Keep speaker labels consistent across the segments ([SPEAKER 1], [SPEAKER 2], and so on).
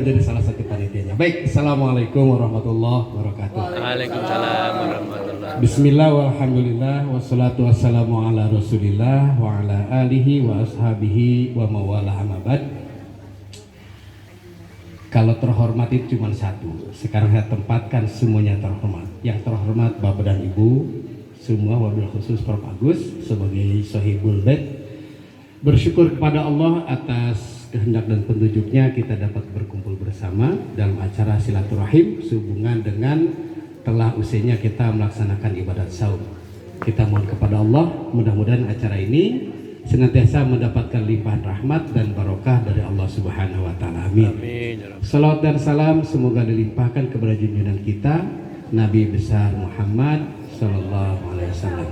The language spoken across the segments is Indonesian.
[SPEAKER 1] Jadi salah satu panitianya. Baik, assalamualaikum warahmatullahi wabarakatuh.
[SPEAKER 2] Waalaikumsalam warahmatullahi.
[SPEAKER 1] Bismillah walhamdulillah wassalatu wassalamu ala rasulillah wa ala alihi wa ashabihi wa mawala amabad. Kalau terhormat itu cuma satu. Sekarang saya tempatkan semuanya terhormat. Yang terhormat Bapak dan Ibu semua, wabil khusus Prof. Agus sebagai Sohibul Bait. Bersyukur kepada Allah atas kehendak dan petunjuknya kita dapat berkumpul bersama dalam acara silaturahim sehubungan dengan telah usainya kita melaksanakan ibadat saum. Kita mohon kepada Allah mudah-mudahan acara ini senantiasa mendapatkan limpahan rahmat dan barokah dari Allah Subhanahu wa taala. Amin. Salawat dan salam semoga dilimpahkan kepada junjungan kita Nabi besar Muhammad sallallahu alaihi wasallam.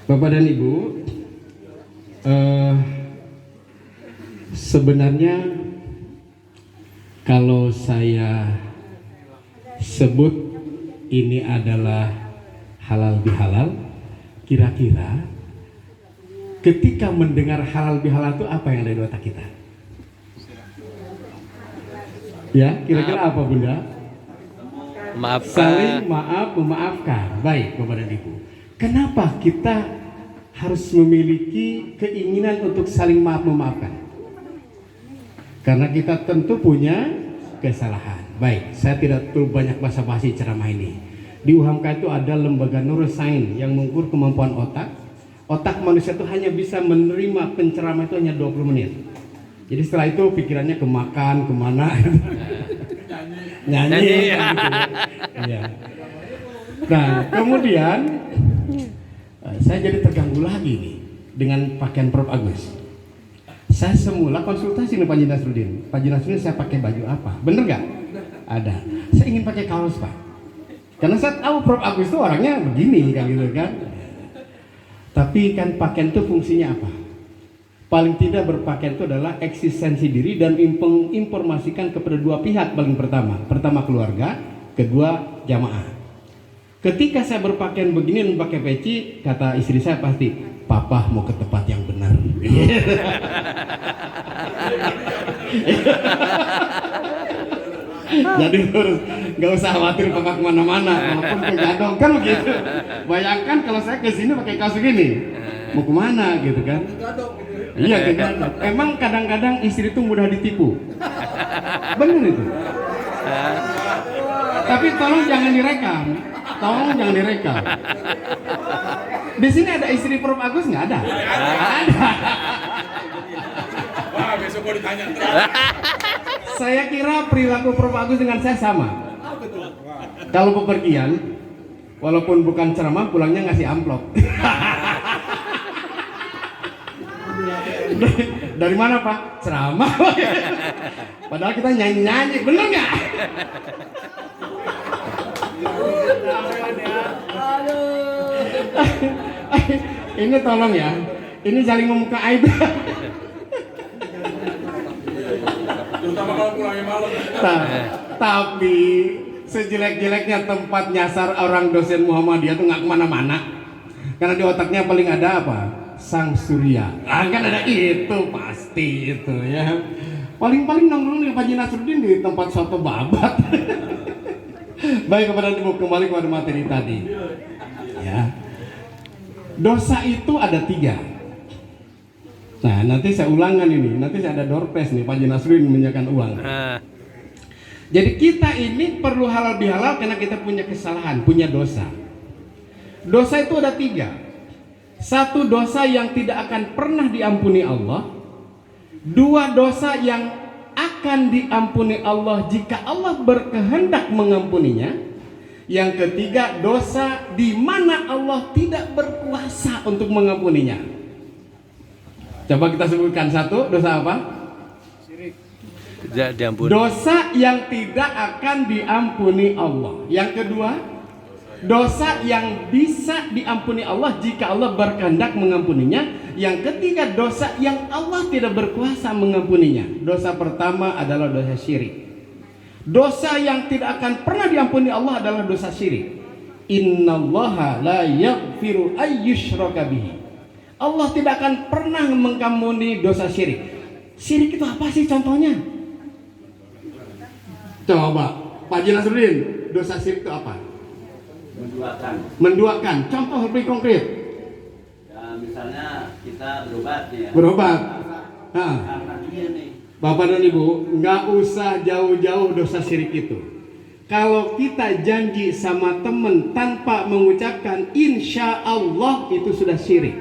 [SPEAKER 1] Bapak dan Ibu, sebenarnya kalau saya sebut ini adalah halal bihalal, kira-kira ketika mendengar halal bihalal itu apa yang ada di otak kita? Ya, kira-kira apa Bunda?
[SPEAKER 2] Maaf,
[SPEAKER 1] saling maaf memaafkan. Baik Bapak dan Ibu, kenapa kita harus memiliki keinginan untuk saling maaf memaafkan? Karena kita tentu punya kesalahan. Baik, saya tidak terlalu banyak basa-basi ceramah ini. Di UHAMKA itu ada lembaga neuroscience yang mengukur kemampuan otak. Otak manusia itu hanya bisa menerima penceramah itu hanya 20 menit. Jadi setelah itu pikirannya ke makan, kemana, nyanyi. Ya. Nah, kemudian saya jadi terganggu lagi nih dengan pakaian Prof. Agus. Saya semula konsultasi dengan Panji Nasruddin. Panji Nasruddin saya pakai baju apa? Bener gak? Ada. Saya ingin pakai kaos Pak. Karena saya tahu Prof. Agus itu orangnya begini kan gitu kan. Tapi kan pakaian itu fungsinya apa? Paling tidak berpakaian itu adalah eksistensi diri dan menginformasikan kepada dua pihak paling pertama. Pertama keluarga, kedua jamaah. Ketika saya berpakaian begini dan pakai peci, kata istri saya pasti, Papa mau ke tempat yang benar. Jadi harus nggak usah khawatir Papa kemana-mana, walaupun ke Gadong kan begitu. Bayangkan kalau saya ke sini pakai kaos gini, mau kemana gitu kan? Iya ke Gadong. Emang kadang-kadang istri itu mudah ditipu. Benar itu. Tapi tolong jangan direkam. Tolong jangan direkam. Di sini ada istri Prof. Agus nggak ada? Ada.
[SPEAKER 3] Wah, besok mau ditanya.
[SPEAKER 1] Saya kira perilaku Prof. Agus dengan saya sama. Kalau bepergian, walaupun bukan ceramah, pulangnya ngasih amplop. Dari mana Pak? Ceramah. Padahal kita nyanyi-nyanyi, bener nggak? Ini tolong ya, ini saling membuka aib.
[SPEAKER 3] Terutama kalau pulangnya malam.
[SPEAKER 1] Tapi sejelek-jeleknya tempat nyasar orang dosen Muhammadiyah tuh nggak kemana-mana. Karena di otaknya paling ada apa? Sang Surya. Kan ada itu pasti itu ya. Paling-paling nongkrong di Panji Nasruddin di tempat soto babat. Baik kepada Ibu, kembali kepada materi tadi. Ya. Dosa itu ada 3. Nah, nanti saya ulangan ini. Nanti saya ada door prize nih, Panji Nasruddin menyediakan uang. Jadi kita ini perlu halal bihalal karena kita punya kesalahan, punya dosa. Dosa itu ada 3. 1 dosa yang tidak akan pernah diampuni Allah. 2 dosa yang akan diampuni Allah jika Allah berkehendak mengampuninya. Yang ketiga, dosa di mana Allah tidak berkuasa untuk mengampuninya. Coba kita sebutkan 1, dosa apa?
[SPEAKER 2] Syirik. Tidak diampuni.
[SPEAKER 1] Dosa yang tidak akan diampuni Allah. Yang kedua, dosa yang bisa diampuni Allah jika Allah berkehendak mengampuninya. Yang ketiga, dosa yang Allah tidak berkuasa mengampuninya. Dosa pertama adalah dosa syirik. Dosa yang tidak akan pernah diampuni Allah adalah dosa syirik. Innallaha la yaghfiru ayyushraka bihi. Allah tidak akan pernah mengampuni dosa syirik. Syirik itu apa sih contohnya? Coba, Pak Haji Nasruddin, dosa syirik itu apa?
[SPEAKER 4] Menduakan.
[SPEAKER 1] Menduakan. Contoh lebih konkret.
[SPEAKER 4] Ya, misalnya kita berobat nih ya.
[SPEAKER 1] Berobat. Nah,
[SPEAKER 4] Karena dia nih.
[SPEAKER 1] Bapak dan Ibu, nggak usah jauh-jauh dosa syirik itu. Kalau kita janji sama teman tanpa mengucapkan insya Allah, itu sudah syirik.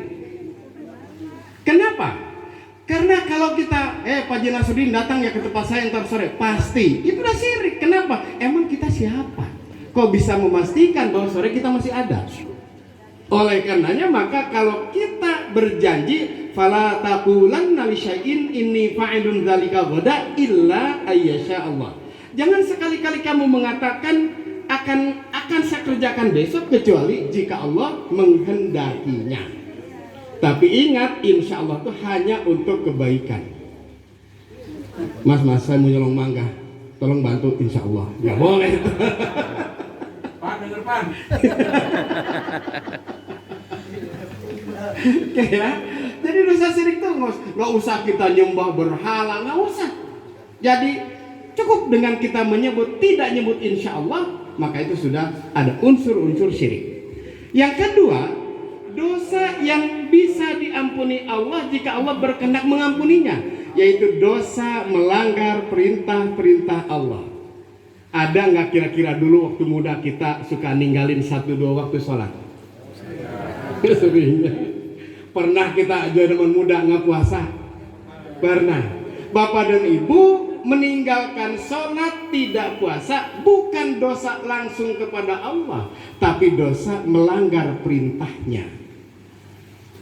[SPEAKER 1] Kenapa? Karena kalau kita, Pak Haji Nasruddin datang ya ke tempat saya ntar sore, pasti itu udah syirik. Kenapa? Emang kita siapa? Kok bisa memastikan bahwa sore kita masih ada? Oleh karenanya maka kalau kita berjanji, fala taqulanna li syai'in inni fa'ilun dzalika ghadan illa ayyasha Allah. Jangan sekali-kali kamu mengatakan akan saya kerjakan besok kecuali jika Allah menghendakinya. Tapi ingat, insya Allah itu hanya untuk kebaikan. Mas, saya mau nyolong mangga, tolong bantu insya Allah. Nggak boleh.
[SPEAKER 3] Pan, denger pan.
[SPEAKER 1] Oke ya. Jadi dosa syirik tuh nggak usah kita nyembah berhala, nggak usah. Jadi cukup dengan kita tidak nyebut insya Allah, maka itu sudah ada unsur-unsur syirik. Yang kedua, dosa yang bisa diampuni Allah jika Allah berkehendak mengampuninya, yaitu dosa melanggar perintah-perintah Allah. Ada nggak kira-kira dulu waktu muda kita suka ninggalin 1-2 waktu sholat? Seringnya. Pernah kita aja zaman muda nggak puasa? Pernah. Bapak dan Ibu meninggalkan sholat tidak puasa bukan dosa langsung kepada Allah, tapi dosa melanggar perintahnya.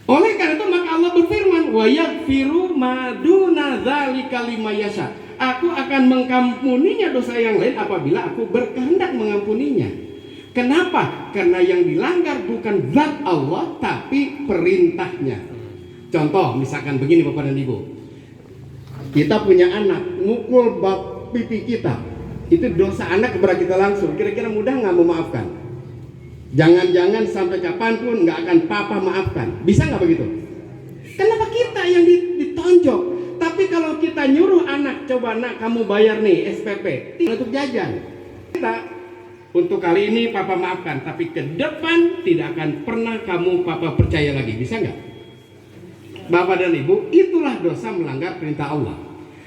[SPEAKER 1] Oleh karena itu maka Allah berfirman, wa yaghfiru ma duna dzalika liman yasha. Aku akan mengampuninya dosa yang lain apabila aku berkehendak mengampuninya. Kenapa? Karena yang dilanggar bukan zat Allah tapi perintahnya. Contoh misalkan begini Bapak dan Ibu. Kita punya anak mukul bab pipi kita. Itu dosa anak kepada kita langsung. Kira-kira mudah nggak memaafkan? Jangan-jangan sampai kapanpun nggak akan papa maafkan. Bisa nggak begitu? Kenapa kita yang ditonjok? Tapi kalau kita nyuruh anak, coba nak kamu bayar nih SPP untuk jajan. Kita untuk kali ini papa maafkan, tapi ke depan tidak akan pernah kamu papa percaya lagi. Bisa nggak? Bapak dan Ibu, itulah dosa melanggar perintah Allah.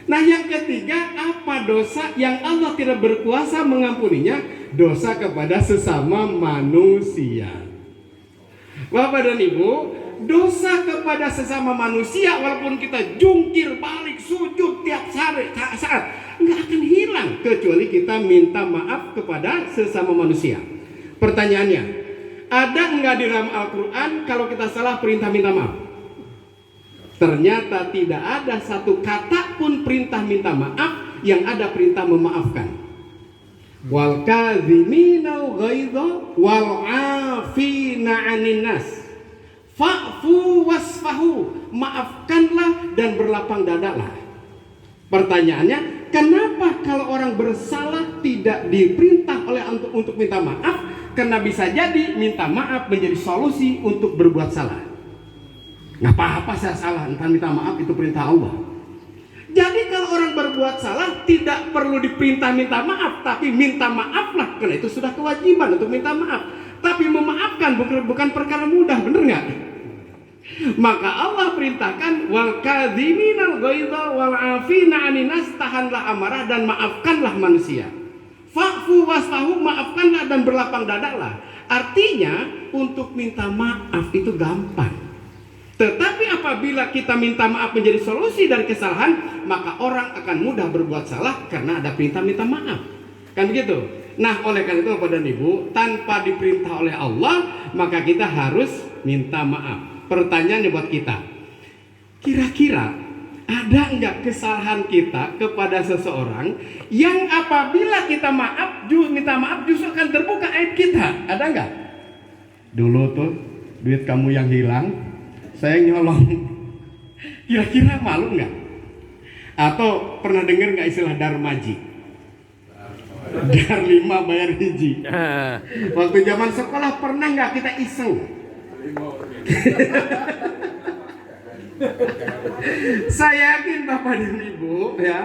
[SPEAKER 1] Nah yang ketiga, apa dosa yang Allah tidak berkuasa mengampuninya? Dosa kepada sesama manusia. Bapak dan Ibu, dosa kepada sesama manusia walaupun kita jungkir balik sujud tiap saat nggak akan hilang kecuali kita minta maaf kepada sesama manusia. Pertanyaannya, ada nggak di dalam Al-Quran kalau kita salah perintah minta maaf? Ternyata tidak ada satu kata pun perintah minta maaf, yang ada perintah memaafkan. Wal kadhiminal ghaidha wal 'afina 'anil nas. Fa'fu wasfahu, maafkanlah dan berlapang dadalah. Pertanyaannya, kenapa kalau orang bersalah tidak diperintah oleh untuk minta maaf? Karena bisa jadi minta maaf menjadi solusi untuk berbuat salah. Nggak apa-apa saya salah, entah minta maaf itu perintah Allah. Jadi kalau orang berbuat salah tidak perlu diperintah minta maaf, tapi minta maaflah, karena itu sudah kewajiban untuk minta maaf. Tapi memaafkan bukan perkara mudah, bener nggak? Maka Allah perintahkan wal kadhiminal ghaidha wal 'afina 'anil nas, tahanlah amarah dan maafkanlah manusia. Fa'fu wasfahu, maafkanlah dan berlapang dadalah. Artinya untuk minta maaf itu gampang. Tetapi apabila kita minta maaf menjadi solusi dari kesalahan, maka orang akan mudah berbuat salah karena ada perintah minta maaf. Kan begitu? Nah, oleh karena itu Bapak dan Ibu, tanpa diperintah oleh Allah, maka kita harus minta maaf. Pertanyaannya buat kita, kira-kira ada enggak kesalahan kita kepada seseorang yang apabila kita minta maaf justru akan terbuka aib kita? Ada enggak? Dulu tuh duit kamu yang hilang, saya nyolong. Kira-kira malu nggak? Atau pernah dengar nggak istilah darmaji? Dar 5 bayar hiji. Waktu zaman sekolah pernah nggak kita iseng? Saya yakin Bapak dan Ibu ya,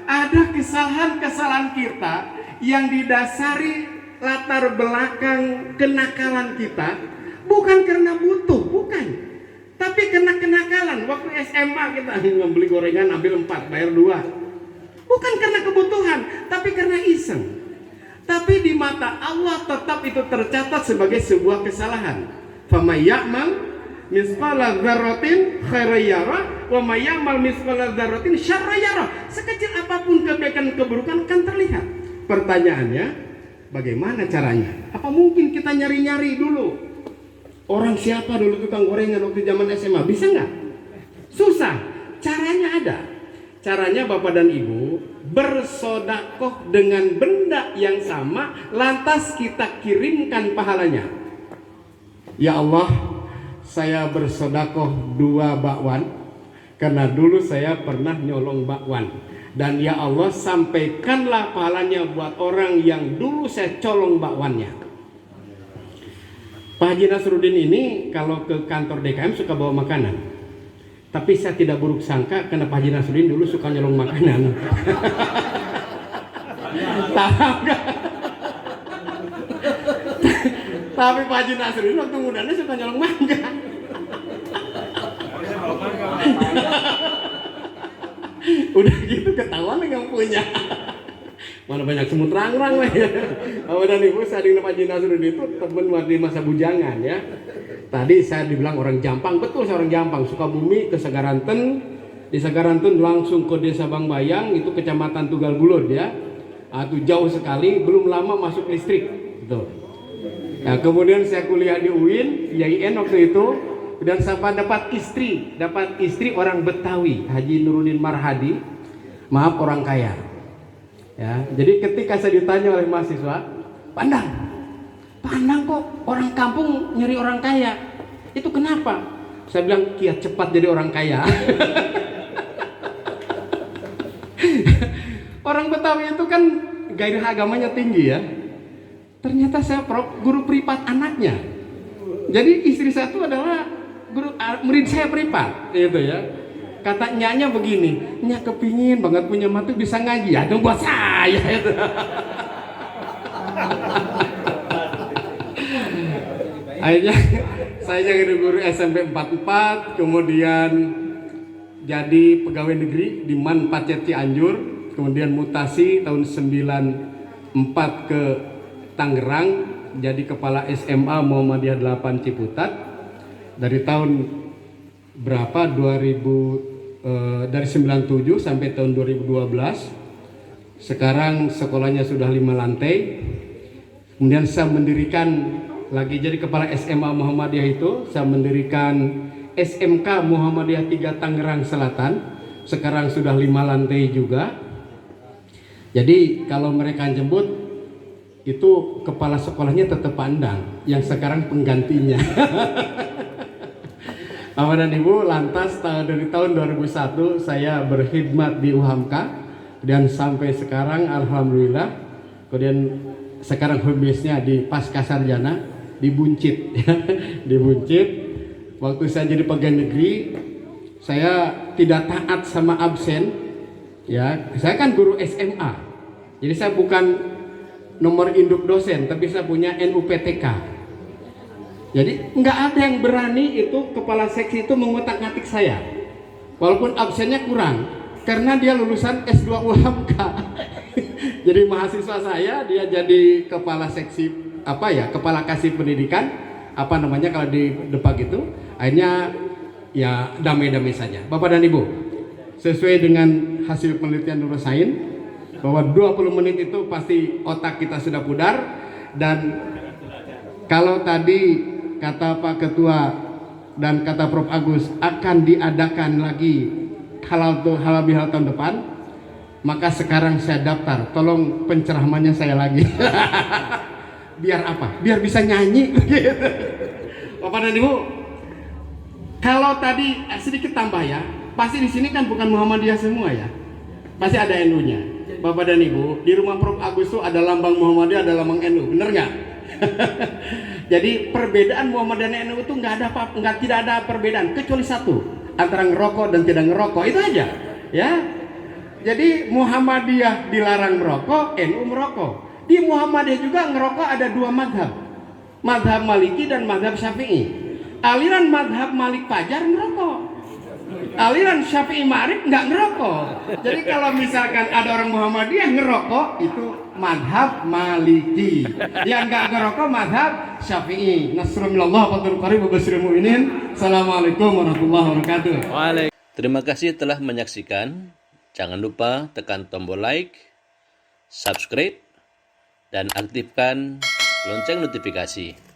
[SPEAKER 1] ada kesalahan-kesalahan kita yang didasari latar belakang kenakalan kita bukan karena butuh, bukan. Tapi karena kenakalan. Waktu SMA kita membeli gorengan ambil 4, bayar 2. Bukan karena kebutuhan, tapi karena iseng. Tapi di mata Allah tetap itu tercatat sebagai sebuah kesalahan. Faman ya'mal misqala dzarratin khairan yarah wa may ya'mal misqala dzarratin syarran yarah. Sekecil apapun kebaikan keburukan akan terlihat. Pertanyaannya, bagaimana caranya? Apa mungkin kita nyari-nyari dulu? Orang siapa dulu tukang gorengan waktu zaman SMA? Bisa nggak? Susah. Caranya ada. Caranya Bapak dan Ibu bersodakoh dengan benda yang sama, lantas kita kirimkan pahalanya. Ya Allah, saya bersodakoh 2 bakwan karena dulu saya pernah nyolong bakwan. Dan ya Allah, sampaikanlah pahalanya buat orang yang dulu saya colong bakwannya. Pak Haji Nasruddin ini kalau ke kantor DKM suka bawa makanan. Tapi saya tidak buruk sangka karena Pak Haji Nasruddin dulu suka nyolong makanan. Tapi Pak Haji Nasruddin waktu mudanya suka nyolong mangga. Udah gitu ketahuan yang punya. Mana banyak semut rang-rang lah ya. Bapak dan Ibu, saya dengan Pak Haji Nasruddin itu teman di masa bujangan ya. Tadi saya dibilang orang Jampang, betul saya orang Jampang. Sukabumi ke Sagaranten, di Sagaranten langsung ke Desa Bangbayang, itu kecamatan Tugal Bulud ya. Itu jauh sekali, belum lama masuk listrik. Gitu. Nah, kemudian saya kuliah di UIN, IAIN waktu itu, dan saya dapat istri orang Betawi, Haji Nuruddin Marhadi, maaf orang kaya. Ya, jadi ketika saya ditanya oleh mahasiswa, pandang kok orang kampung nyari orang kaya, itu kenapa? Saya bilang kiat cepat jadi orang kaya. Orang Betawi itu kan gairah agamanya tinggi ya. Ternyata saya guru privat anaknya. Jadi istri saya itu adalah murid saya privat, gitu ya. Kata nyanya begini, nya kepingin banget punya mantu bisa ngaji, ya dong buat saya itu. Akhirnya saya jadi guru SMP 44, kemudian jadi pegawai negeri di Man Pacet Cianjur, kemudian mutasi tahun 94 ke Tangerang, jadi kepala SMA Muhammadiyah 8 Ciputat. Dari tahun berapa? Dari 97 sampai tahun 2012. Sekarang sekolahnya sudah 5 lantai. Kemudian saya mendirikan lagi jadi kepala SMA Muhammadiyah itu, saya mendirikan SMK Muhammadiyah 3 Tangerang Selatan. Sekarang sudah 5 lantai juga. Jadi kalau mereka jemput itu kepala sekolahnya tetap pandang, yang sekarang penggantinya. Bapak dan Ibu, lantas dari tahun 2001 saya berkhidmat di UHAMKA dan sampai sekarang alhamdulillah. Kemudian sekarang home-base-nya di Pascasarjana di Buncit. Di Buncit. Waktu saya jadi pegawai negeri, saya tidak taat sama absen. Ya, saya kan guru SMA. Jadi saya bukan nomor induk dosen, tapi saya punya NUPTK. Jadi nggak ada yang berani itu kepala seksi itu mengotak-ngatik saya, walaupun absennya kurang, karena dia lulusan S2 UHAMKA. Jadi mahasiswa saya dia jadi kepala seksi kepala kasih pendidikan kalau di Depak itu. Akhirnya ya damai-damai saja. Bapak dan Ibu, sesuai dengan hasil penelitian neuroscience bahwa 20 menit itu pasti otak kita sudah pudar. Dan kalau tadi kata Pak Ketua dan kata Prof Agus akan diadakan lagi halal bihalal tahun depan, maka sekarang saya daftar, tolong pencerahannya saya lagi. Biar apa? Biar bisa nyanyi. Bapak dan Ibu, kalau tadi sedikit tambah ya, pasti di sini kan bukan Muhammadiyah semua ya, pasti ada NU-nya. Bapak dan Ibu, di rumah Prof Agus itu ada lambang Muhammadiyah, ada lambang NU, bener nggak? Jadi perbedaan Muhammadiyah dan NU itu tidak ada perbedaan kecuali satu, antara ngerokok dan tidak ngerokok, itu aja ya. Jadi Muhammadiyah dilarang merokok, NU merokok. Di Muhammadiyah juga ngerokok ada dua madhab. Madhab Maliki dan madhab Syafi'i. Aliran madhab Malik Fajar ngerokok. Aliran Syafi'i Ma'rif nggak ngerokok. Jadi kalau misalkan ada orang Muhammadiyah ngerokok, itu madhab Maliki. Yang nggak ngerokok madhab Syafi'i. Nasrullah fatul qarib wa basyiril mu'minin. Assalamualaikum warahmatullahi wabarakatuh.
[SPEAKER 2] Terima kasih telah menyaksikan. Jangan lupa tekan tombol like, subscribe, dan aktifkan lonceng notifikasi.